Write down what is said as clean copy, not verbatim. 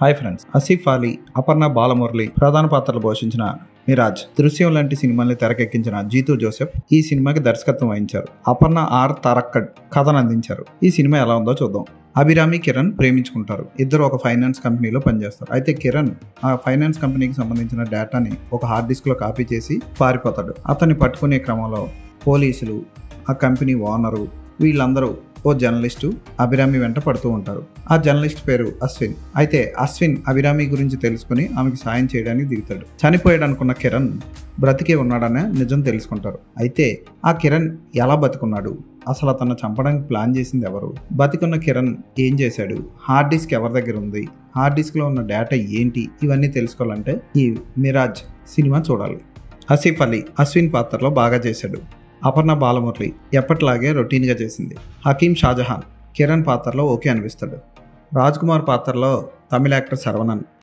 Hi friends, Asif Ali, Aparna Balamurali ప్రధాన పాత్రలు పోషించిన మిరాజ్, దృశ్యం లాంటి సినిమాల్ని తెరకెక్కించిన జీతూ జోసెఫ్ ఈ సినిమాకి దర్శకత్వం వహించారు. అపర్ణ ఆర్ తారక్కడ్ కథను అందించారు. ఈ సినిమా ఎలా ఉందో చూద్దాం. అభిరామి, కిరణ్ ప్రేమించుకుంటారు. ఇద్దరు ఒక ఫైనాన్స్ కంపెనీలో పనిచేస్తారు. అయితే కిరణ్ ఆ ఫైనాన్స్ కంపెనీకి సంబంధించిన డేటాని ఒక హార్డ్ డిస్క్ లో కాపీ చేసి పారిపోతాడు. అతన్ని పట్టుకునే క్రమంలో పోలీసులు, ఆ కంపెనీ ఓనరు వీళ్ళందరూ ఓ జర్నలిస్టు అభిరామి వెంట పడుతూ ఉంటారు. ఆ జర్నలిస్ట్ పేరు అశ్విన్. అయితే అశ్విన్ అభిరామి గురించి తెలుసుకుని ఆమెకి సాయం చేయడానికి దిగుతాడు. చనిపోయాడు అనుకున్న కిరణ్ బ్రతికే ఉన్నాడనే నిజం తెలుసుకుంటారు. అయితే ఆ కిరణ్ ఎలా బతికున్నాడు, అసలు అతను చంపడానికి ప్లాన్ చేసింది ఎవరు, బతికున్న కిరణ్ ఏం చేశాడు, హార్డ్ డిస్క్ ఎవరి దగ్గర ఉంది, హార్డ్ డిస్క్లో ఉన్న డేటా ఏంటి, ఇవన్నీ తెలుసుకోవాలంటే ఈ మిరాజ్ సినిమా చూడాలి. ఆసిఫ్ అలీ అశ్విన్ పాత్రలో బాగా చేశాడు. అపర్ణ బాలమురళి ఎప్పటిలాగే రొటీన్గా చేసింది. హకీం షాజహాన్ కిరణ్ పాత్రలో ఓకే అనిపిస్తాడు. రాజ్ కుమార్ పాత్రలో తమిళ యాక్టర్ శరవణన్